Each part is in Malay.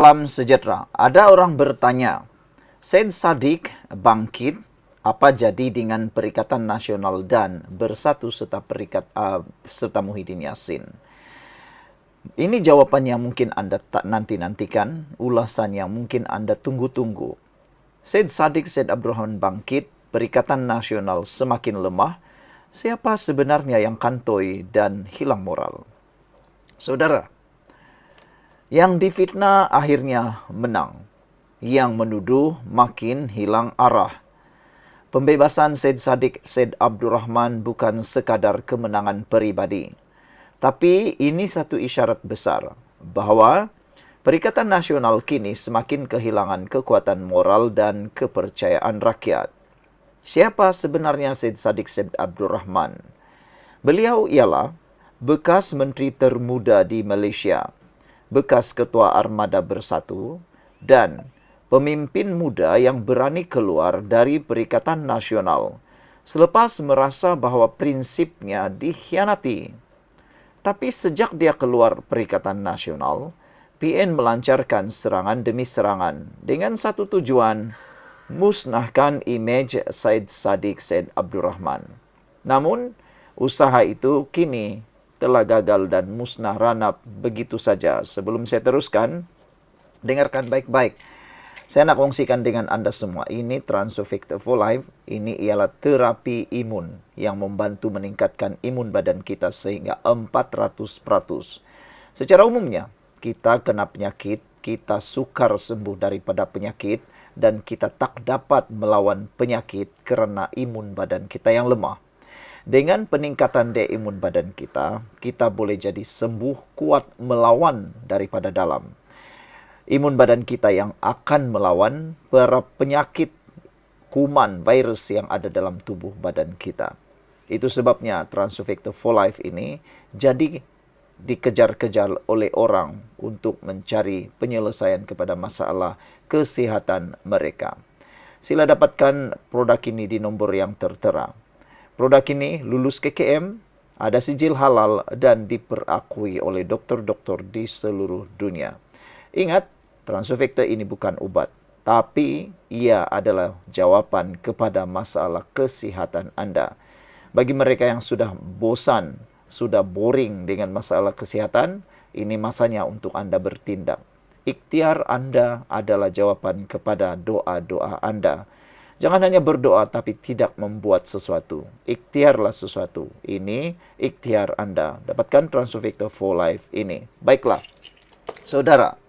Salam sejahtera. Ada orang bertanya, Syed Saddiq bangkit, apa jadi dengan Perikatan Nasional dan bersatu serta Muhyiddin Yassin? Ini jawapan yang mungkin Anda tak nanti-nantikan, ulasan yang mungkin Anda tunggu-tunggu. Syed Saddiq Syed Abdurrahman bangkit, Perikatan Nasional semakin lemah, siapa sebenarnya yang kantoi dan hilang moral? Saudara, yang difitnah akhirnya menang. Yang menuduh makin hilang arah. Pembebasan Syed Saddiq Syed Abdurrahman bukan sekadar kemenangan peribadi. Tapi ini satu isyarat besar bahawa Perikatan Nasional kini semakin kehilangan kekuatan moral dan kepercayaan rakyat. Siapa sebenarnya Syed Saddiq Syed Abdurrahman? Beliau ialah bekas menteri termuda di Malaysia, bekas ketua Armada Bersatu, dan pemimpin muda yang berani keluar dari Perikatan Nasional selepas merasa bahawa prinsipnya dikhianati. Tapi sejak dia keluar Perikatan Nasional, PN melancarkan serangan demi serangan dengan satu tujuan, musnahkan imej Syed Saddiq Syed Abdurrahman. Namun, usaha itu kini telah gagal dan musnah ranap begitu saja. Sebelum saya teruskan, dengarkan baik-baik. Saya nak kongsikan dengan Anda semua. Ini Transofector for Life. Ini ialah terapi imun yang membantu meningkatkan imun badan kita sehingga 400%. Secara umumnya, kita kena penyakit, kita sukar sembuh daripada penyakit, dan kita tak dapat melawan penyakit kerana imun badan kita yang lemah. Dengan peningkatan daya imun badan kita, kita boleh jadi sembuh kuat melawan daripada dalam. Imun badan kita yang akan melawan para penyakit kuman, virus yang ada dalam tubuh badan kita. Itu sebabnya Transofector for Life ini jadi dikejar-kejar oleh orang untuk mencari penyelesaian kepada masalah kesihatan mereka. Sila dapatkan produk ini di nombor yang tertera. Produk ini lulus KKM, ada sijil halal dan diperakui oleh doktor-doktor di seluruh dunia. Ingat, Transofector ini bukan obat, tapi ia adalah jawapan kepada masalah kesihatan Anda. Bagi mereka yang sudah bosan, sudah boring dengan masalah kesihatan, ini masanya untuk Anda bertindak. Ikhtiar Anda adalah jawapan kepada doa-doa Anda. Jangan hanya berdoa tapi tidak membuat sesuatu. Ikhtiarlah sesuatu. Ini ikhtiar Anda. Dapatkan Transofector for Life ini. Baiklah, saudara.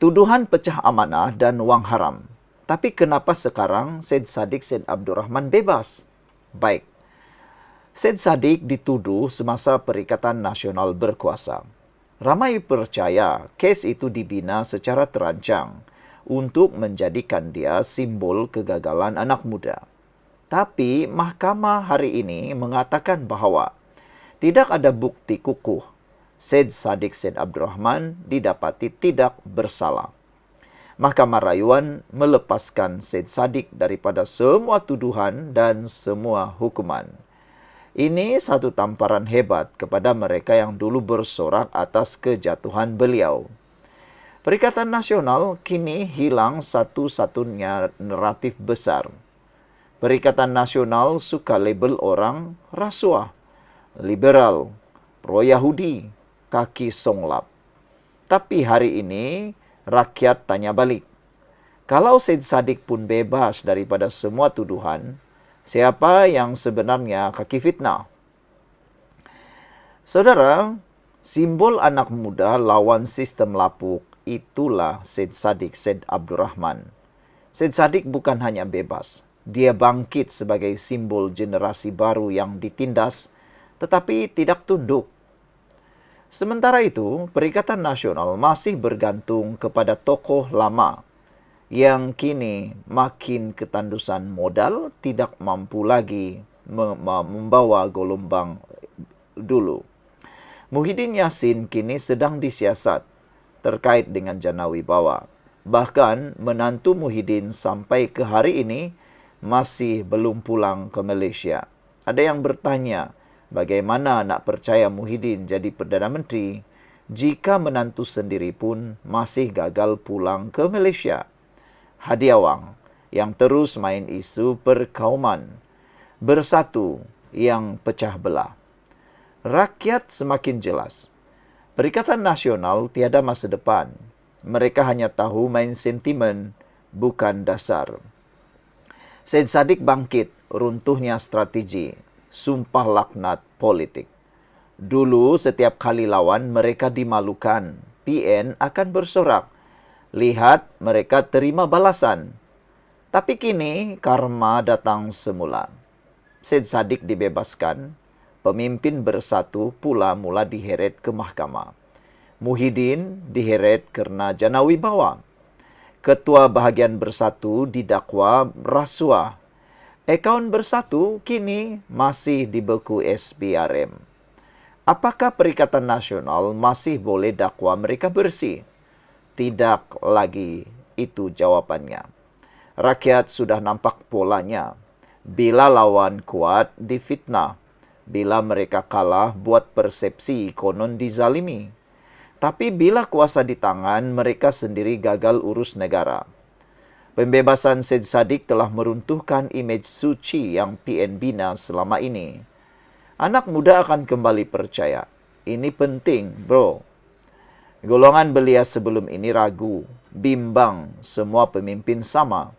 Tuduhan pecah amanah dan wang haram. Tapi kenapa sekarang Syed Saddiq Syed Abdurrahman bebas? Baik. Syed Saddiq dituduh semasa Perikatan Nasional berkuasa. Ramai percaya kes itu dibina secara terancang untuk menjadikan dia simbol kegagalan anak muda. Tapi mahkamah hari ini mengatakan bahawa tidak ada bukti kukuh Syed Saddiq Syed Abdurrahman didapati tidak bersalah. Mahkamah rayuan melepaskan Syed Saddiq daripada semua tuduhan dan semua hukuman. Ini satu tamparan hebat kepada mereka yang dulu bersorak atas kejatuhan beliau. Perikatan Nasional kini hilang satu-satunya naratif besar. Perikatan Nasional suka label orang rasuah, liberal, pro-Yahudi, kaki songlap. Tapi hari ini, rakyat tanya balik. Kalau Syed Saddiq pun bebas daripada semua tuduhan, siapa yang sebenarnya kaki fitnah? Saudara, simbol anak muda lawan sistem lapuk, itulah Syed Saddiq Syed Abdurrahman. Syed Saddiq bukan hanya bebas, dia bangkit sebagai simbol generasi baru yang ditindas, tetapi tidak tunduk. Sementara itu, Perikatan Nasional masih bergantung kepada tokoh lama yang kini makin ketandusan modal, tidak mampu lagi membawa gelombang dulu. Muhyiddin Yassin kini sedang disiasat terkait dengan jana wibawa. Bahkan menantu Muhyiddin sampai ke hari ini masih belum pulang ke Malaysia. Ada yang bertanya, bagaimana nak percaya Muhyiddin jadi Perdana Menteri jika menantu sendiri pun masih gagal pulang ke Malaysia. Hadi Awang yang terus main isu perkauman, bersatu yang pecah belah. Rakyat semakin jelas. Perikatan Nasional tiada masa depan. Mereka hanya tahu main sentimen, bukan dasar. Syed Saddiq bangkit, runtuhnya strategi, sumpah laknat politik. Dulu setiap kali lawan mereka dimalukan, PN akan bersorak. Lihat mereka terima balasan. Tapi kini karma datang semula. Syed Saddiq dibebaskan, pemimpin bersatu pula mula diheret ke mahkamah. Muhyiddin diheret kerana jana wibawa. Ketua bahagian bersatu didakwa rasuah. Akaun bersatu kini masih dibeku SPRM. Apakah Perikatan Nasional masih boleh dakwa mereka bersih? Tidak lagi itu jawapannya. Rakyat sudah nampak polanya. Bila lawan kuat, difitnah. Bila mereka kalah, buat persepsi konon dizalimi. Tapi bila kuasa di tangan, mereka sendiri gagal urus negara. Pembebasan Syed Saddiq telah meruntuhkan imej suci yang PN bina selama ini. Anak muda akan kembali percaya. Ini penting, bro. Golongan belia sebelum ini ragu, bimbang, semua pemimpin sama.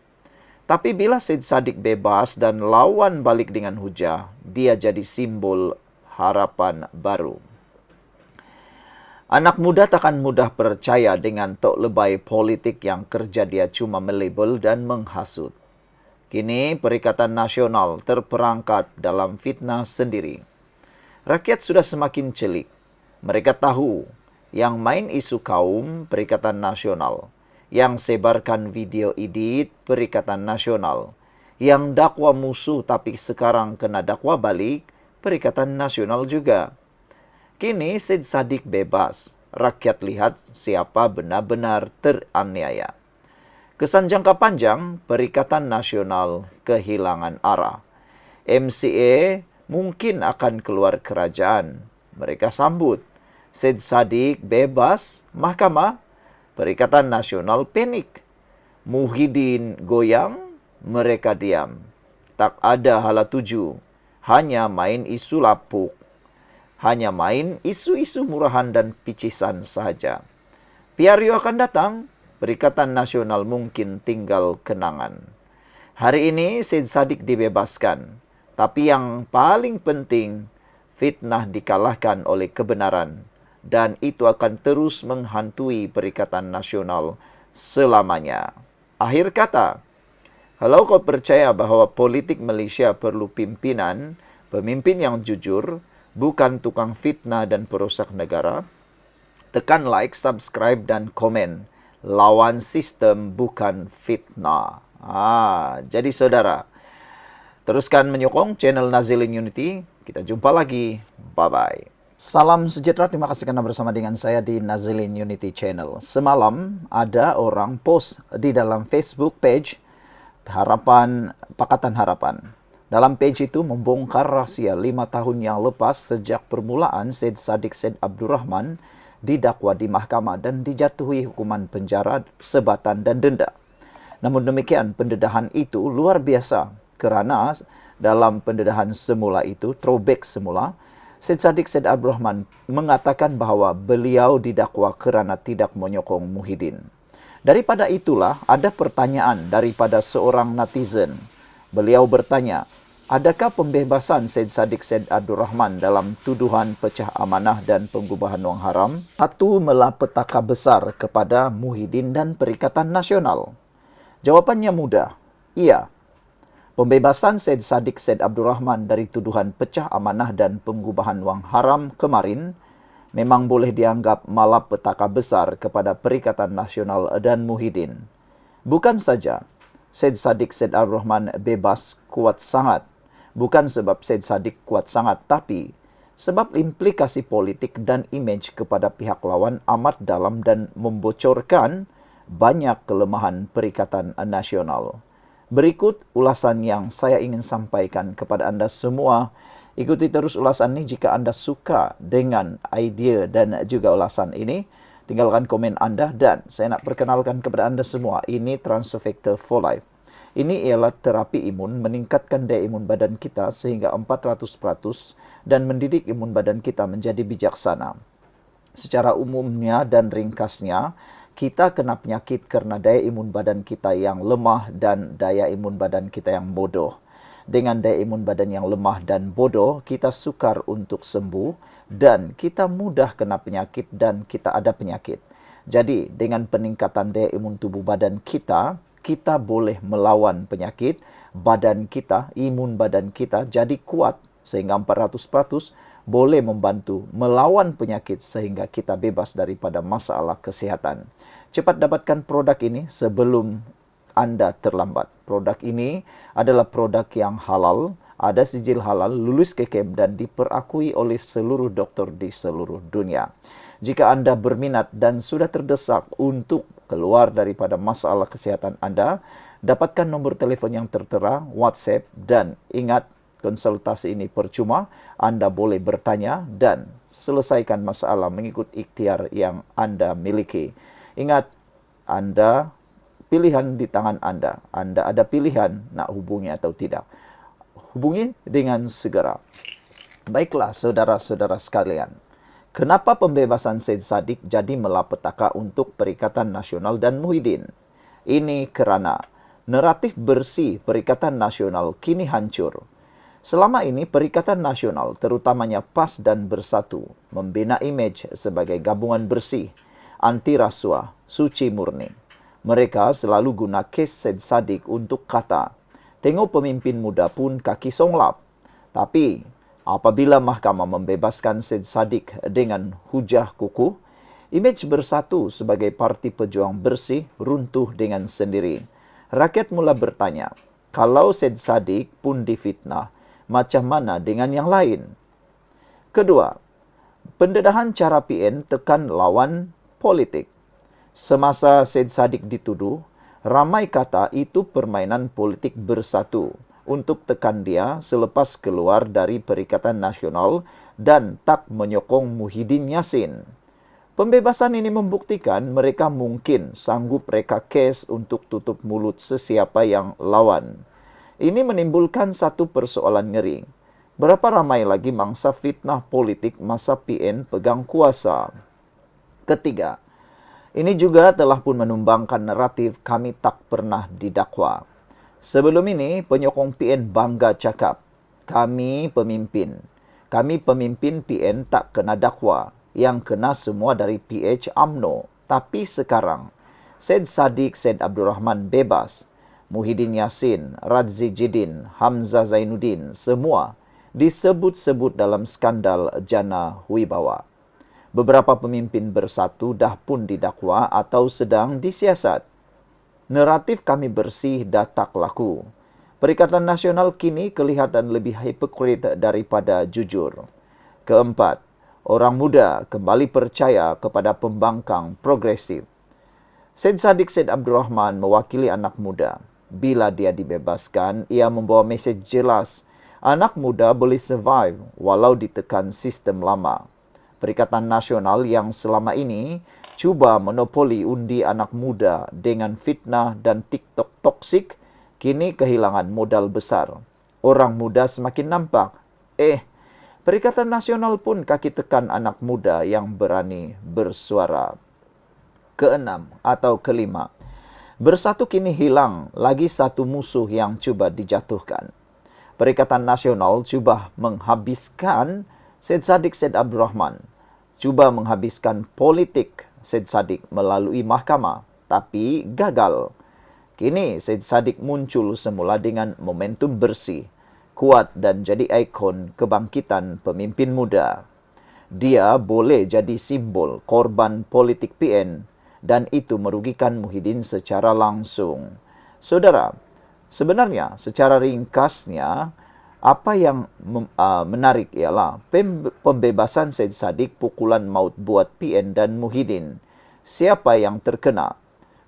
Tapi bila Syed Saddiq bebas dan lawan balik dengan hujah, dia jadi simbol harapan baru. Anak muda takkan mudah percaya dengan tok lebay politik yang kerja dia cuma melabel dan menghasut. Kini Perikatan Nasional terperangkap dalam fitnah sendiri. Rakyat sudah semakin celik. Mereka tahu yang main isu kaum Perikatan Nasional, yang sebarkan video edit Perikatan Nasional, yang dakwa musuh tapi sekarang kena dakwa balik Perikatan Nasional juga. Kini Syed Saddiq bebas. Rakyat lihat siapa benar-benar teraniaya. Kesan jangka panjang, Perikatan Nasional kehilangan arah. MCA mungkin akan keluar kerajaan. Mereka sambut. Syed Saddiq bebas, mahkamah, Perikatan Nasional panik. Muhyiddin goyang, mereka diam. Tak ada hala tuju, hanya main isu lapuk. Hanya main isu-isu murahan dan picisan sahaja. PRU akan datang, Perikatan Nasional mungkin tinggal kenangan. Hari ini Syed Saddiq dibebaskan, tapi yang paling penting, fitnah dikalahkan oleh kebenaran. Dan itu akan terus menghantui Perikatan Nasional selamanya. Akhir kata, kalau kau percaya bahawa politik Malaysia perlu pimpinan, pemimpin yang jujur, bukan tukang fitnah dan perosak negara, tekan like, subscribe dan komen. Lawan sistem bukan fitnah. Jadi saudara, teruskan menyokong channel Nazilin Unity. Kita jumpa lagi. Bye-bye. Salam sejahtera, terima kasih karena bersama dengan saya di Nazilin Unity Channel. Semalam ada orang post di dalam Facebook page Pakatan Harapan. Dalam page itu membongkar rahasia 5 tahun yang lepas sejak permulaan Syed Saddiq Syed Abdurrahman didakwa di mahkamah dan dijatuhi hukuman penjara, sebatan dan denda. Namun demikian, pendedahan itu luar biasa kerana dalam pendedahan semula itu, throwback semula, Syed Saddiq Syed Abdurrahman mengatakan bahawa beliau didakwa kerana tidak menyokong Muhyiddin. Daripada itulah ada pertanyaan daripada seorang netizen. Beliau bertanya, adakah pembebasan Syed Saddiq Syed Abdurrahman dalam tuduhan pecah amanah dan pengubahan wang haram satu malapetaka besar kepada Muhyiddin dan Perikatan Nasional? Jawapannya mudah, iya. Pembebasan Syed Saddiq Syed Abdurrahman dari tuduhan pecah amanah dan pengubahan wang haram kemarin memang boleh dianggap malapetaka besar kepada Perikatan Nasional dan Muhyiddin. Bukan saja Syed Saddiq Syed Abdurrahman bebas kuat sangat, bukan sebab Syed Saddiq kuat sangat, tapi sebab implikasi politik dan imej kepada pihak lawan amat dalam dan membocorkan banyak kelemahan Perikatan Nasional. Berikut ulasan yang saya ingin sampaikan kepada anda semua Ikuti terus ulasan ini jika Anda suka dengan idea dan juga ulasan ini. Tinggalkan komen Anda dan saya nak perkenalkan kepada Anda semua, ini Transfer Factor for Life. Ini ialah terapi imun meningkatkan daya imun badan kita sehingga 400% dan mendidik imun badan kita menjadi bijaksana. Secara umumnya dan ringkasnya, kita kena penyakit karena daya imun badan kita yang lemah dan daya imun badan kita yang bodoh. Dengan daya imun badan yang lemah dan bodoh, kita sukar untuk sembuh dan kita mudah kena penyakit dan kita ada penyakit. Jadi, dengan peningkatan daya imun tubuh badan kita, kita boleh melawan penyakit, imun badan kita jadi kuat sehingga 400% boleh membantu melawan penyakit sehingga kita bebas daripada masalah kesihatan. Cepat dapatkan produk ini sebelum Anda terlambat. Produk ini adalah produk yang halal, ada sijil halal, lulus KKM dan diperakui oleh seluruh dokter di seluruh dunia. Jika Anda berminat dan sudah terdesak untuk keluar daripada masalah kesihatan Anda, dapatkan nombor telefon yang tertera, WhatsApp dan ingat konsultasi ini percuma. Anda boleh bertanya dan selesaikan masalah mengikut ikhtiar yang Anda miliki. Ingat, pilihan di tangan Anda. Anda ada pilihan nak hubungi atau tidak. Hubungi dengan segera. Baiklah saudara-saudara sekalian. Kenapa pembebasan Syed Saddiq jadi malapetaka untuk Perikatan Nasional dan Muhyiddin? Ini kerana naratif bersih Perikatan Nasional kini hancur. Selama ini Perikatan Nasional terutamanya PAS dan Bersatu membina imej sebagai gabungan bersih, anti rasuah, suci murni. Mereka selalu guna kes Syed Saddiq untuk kata, tengok pemimpin muda pun kaki songlap. Tapi, apabila mahkamah membebaskan Syed Saddiq dengan hujah kukuh, imej Bersatu sebagai parti pejuang bersih runtuh dengan sendiri. Rakyat mula bertanya, kalau Syed Saddiq pun difitnah, macam mana dengan yang lain? Kedua, pendedahan cara PN tekan lawan politik. Semasa Syed Saddiq dituduh, ramai kata itu permainan politik Bersatu untuk tekan dia selepas keluar dari Perikatan Nasional dan tak menyokong Muhyiddin Yassin. Pembebasan ini membuktikan mereka mungkin sanggup reka kes untuk tutup mulut sesiapa yang lawan. Ini menimbulkan satu persoalan ngeri. Berapa ramai lagi mangsa fitnah politik masa PN pegang kuasa? Ketiga, ini juga telah pun menumbangkan naratif kami tak pernah didakwa. Sebelum ini, penyokong PN bangga cakap, kami pemimpin PN tak kena dakwa, yang kena semua dari PH UMNO. Tapi sekarang, Syed Saddiq Syed Abdul Rahman bebas, Muhyiddin Yassin, Radzi Jidin, Hamzah Zainuddin, semua disebut-sebut dalam skandal Jana Wibawa. Beberapa pemimpin Bersatu dah pun didakwa atau sedang disiasat. Naratif kami bersih dah tak laku. Perikatan Nasional kini kelihatan lebih hipokrit daripada jujur. Keempat, orang muda kembali percaya kepada pembangkang progresif. Syed Saddiq Syed Abdul Rahman mewakili anak muda. Bila dia dibebaskan, ia membawa mesej jelas. Anak muda boleh survive walau ditekan sistem lama. Perikatan Nasional yang selama ini cuba monopoli undi anak muda dengan fitnah dan TikTok toksik, kini kehilangan modal besar. Orang muda semakin nampak. Perikatan Nasional pun kaki tekan anak muda yang berani bersuara. Keenam atau kelima, Bersatu kini hilang lagi satu musuh yang cuba dijatuhkan. Perikatan Nasional cuba menghabiskan Syed Saddiq Syed Abdul Rahman, cuba menghabiskan politik Syed Saddiq melalui mahkamah, tapi gagal. Kini Syed Saddiq muncul semula dengan momentum bersih, kuat dan jadi ikon kebangkitan pemimpin muda. Dia boleh jadi simbol korban politik PN dan itu merugikan Muhyiddin secara langsung. Saudara, sebenarnya secara ringkasnya, apa yang menarik ialah pembebasan Syed Saddiq pukulan maut buat PN dan Muhyiddin. Siapa yang terkena?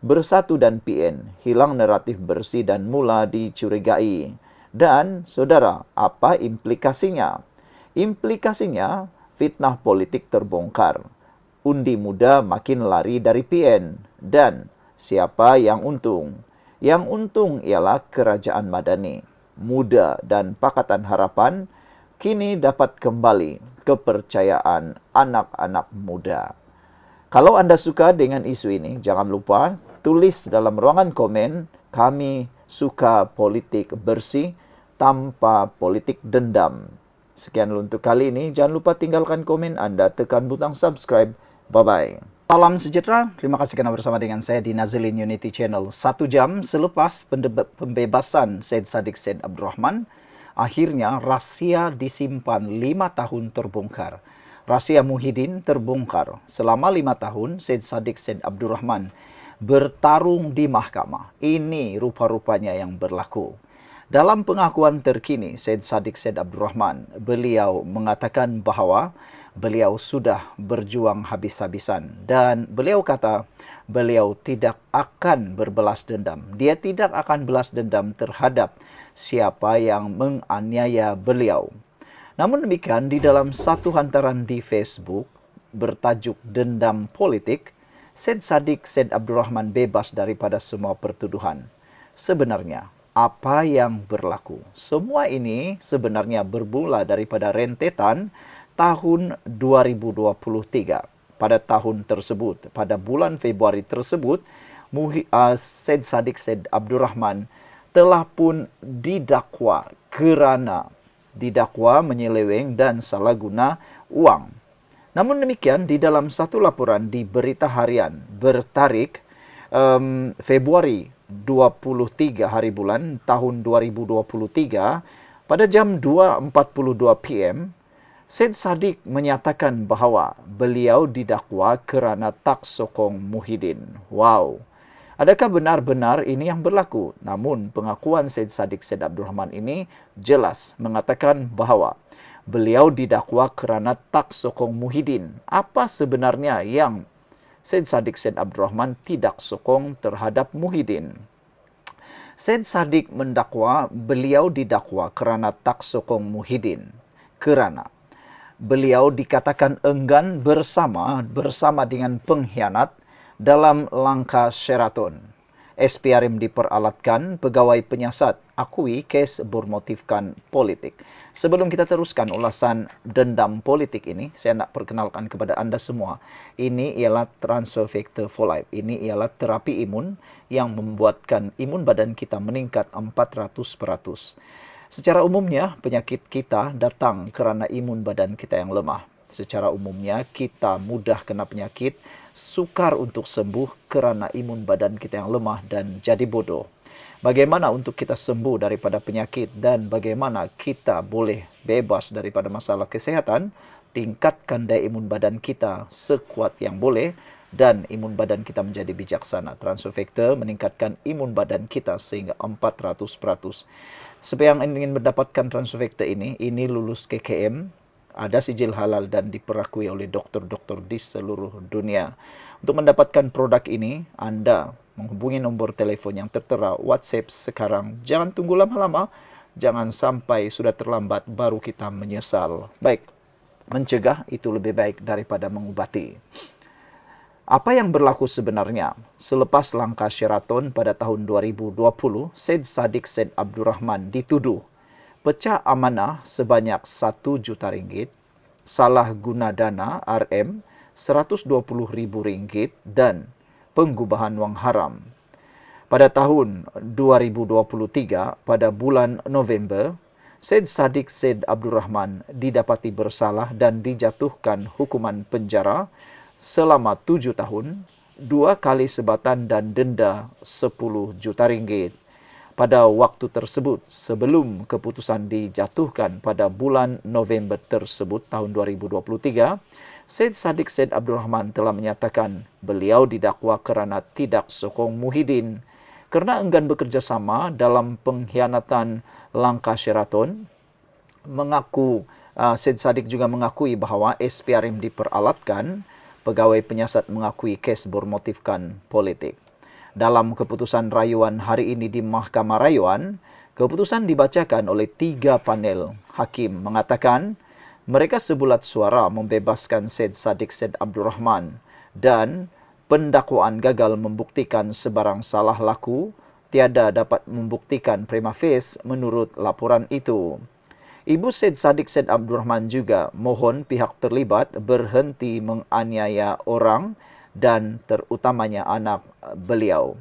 Bersatu dan PN hilang naratif bersih dan mula dicurigai. Dan, saudara, apa implikasinya? Implikasinya, fitnah politik terbongkar. Undi muda makin lari dari PN. Dan siapa yang untung? Yang untung ialah Kerajaan Madani. Muda dan Pakatan Harapan kini dapat kembali kepercayaan anak-anak muda. Kalau Anda suka dengan isu ini, jangan lupa tulis dalam ruangan komen, kami suka politik bersih tanpa politik dendam. Sekian dulu untuk kali ini. Jangan lupa tinggalkan komen Anda, tekan butang subscribe. Bye-bye. Salam sejahtera. Terima kasih kerana bersama dengan saya di Nazilin Unity Channel. 1 jam selepas pembebasan Syed Saddiq Syed Abdurrahman, akhirnya rahsia disimpan 5 tahun terbongkar. Rahsia Muhyiddin terbongkar. Selama 5 tahun, Syed Saddiq Syed Abdurrahman bertarung di mahkamah. Ini rupa-rupanya yang berlaku. Dalam pengakuan terkini, Syed Saddiq Syed Abdurrahman, beliau mengatakan bahawa beliau sudah berjuang habis-habisan dan beliau kata beliau tidak akan berbelas dendam. Dia tidak akan belas dendam terhadap siapa yang menganiaya beliau. Namun demikian, di dalam satu hantaran di Facebook bertajuk Dendam Politik, Syed Saddiq Syed Abdurrahman bebas daripada semua pertuduhan. Sebenarnya, apa yang berlaku? Semua ini sebenarnya bermula daripada rentetan tahun 2023. Pada tahun tersebut, pada bulan Februari tersebut, Syed Saddiq Syed Abdurrahman telah pun didakwa kerana menyeleweng dan salah guna uang. Namun demikian, di dalam satu laporan di Berita Harian bertarikh Februari 23 hari bulan tahun 2023 pada jam 2.42 PM, Syed Saddiq menyatakan bahawa beliau didakwa kerana tak sokong Muhyiddin. Wow. Adakah benar-benar ini yang berlaku? Namun pengakuan Syed Saddiq Syed Abdurrahman ini jelas mengatakan bahawa beliau didakwa kerana tak sokong Muhyiddin. Apa sebenarnya yang Syed Saddiq Syed Abdurrahman tidak sokong terhadap Muhyiddin? Syed Saddiq mendakwa beliau didakwa kerana tak sokong Muhyiddin kerana beliau dikatakan enggan bersama dengan pengkhianat dalam langkah Sheraton. SPRM diperalatkan, pegawai penyiasat akui kes bermotifkan politik. Sebelum kita teruskan ulasan dendam politik ini, saya nak perkenalkan kepada anda semua. Ini ialah transfer factor for life. Ini ialah terapi imun yang membuatkan imun badan kita meningkat 400%. Secara umumnya, penyakit kita datang kerana imun badan kita yang lemah. Secara umumnya, kita mudah kena penyakit, sukar untuk sembuh kerana imun badan kita yang lemah dan jadi bodoh. Bagaimana untuk kita sembuh daripada penyakit dan bagaimana kita boleh bebas daripada masalah kesihatan? Tingkatkan daya imun badan kita sekuat yang boleh dan imun badan kita menjadi bijaksana. Transfer factor meningkatkan imun badan kita sehingga 400%. Siapa yang ingin mendapatkan transfer factor ini lulus KKM, ada sijil halal dan diperakui oleh doktor-doktor di seluruh dunia. Untuk mendapatkan produk ini, anda menghubungi nombor telefon yang tertera WhatsApp sekarang. Jangan tunggu lama-lama, jangan sampai sudah terlambat baru kita menyesal. Baik, mencegah itu lebih baik daripada mengubati. Apa yang berlaku sebenarnya? Selepas langkah Sheraton pada tahun 2020, Syed Saddiq Syed Abdurrahman dituduh pecah amanah sebanyak 1 juta ringgit, salah guna dana RM RM120,000 dan penggubahan wang haram. Pada tahun 2023, pada bulan November, Syed Saddiq Syed Abdurrahman didapati bersalah dan dijatuhkan hukuman penjara selama 7 tahun, 2 kali sebatan dan denda 10 juta ringgit. Pada waktu tersebut, sebelum keputusan dijatuhkan pada bulan November tersebut tahun 2023, Syed Saddiq Syed Abdurrahman telah menyatakan beliau didakwa kerana tidak sokong Muhyiddin kerana enggan bekerjasama dalam pengkhianatan langkah Sheraton. Syed Saddiq juga mengakui bahawa SPRM diperalatkan. Pegawai penyiasat mengakui kes bermotifkan politik. Dalam keputusan rayuan hari ini di Mahkamah Rayuan, keputusan dibacakan oleh 3 panel hakim mengatakan Mereka sebulat suara membebaskan Syed Saddiq Syed Abdurrahman dan pendakwaan gagal membuktikan sebarang salah laku, tiada dapat membuktikan prima facie menurut laporan itu. Ibu Syed Saddiq Syed Abdurrahman juga mohon pihak terlibat berhenti menganiaya orang dan terutamanya anak beliau.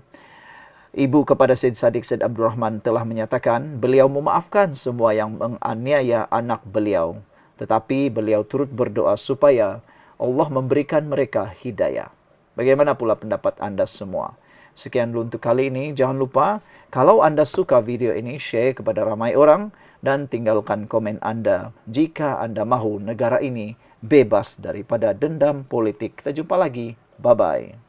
Ibu kepada Syed Saddiq Syed Abdurrahman telah menyatakan beliau memaafkan semua yang menganiaya anak beliau. Tetapi beliau turut berdoa supaya Allah memberikan mereka hidayah. Bagaimana pula pendapat anda semua? Sekian dulu untuk kali ini. Jangan lupa, kalau anda suka video ini, share kepada ramai orang dan tinggalkan komen anda jika anda mahu negara ini bebas daripada dendam politik. Kita jumpa lagi. Bye-bye.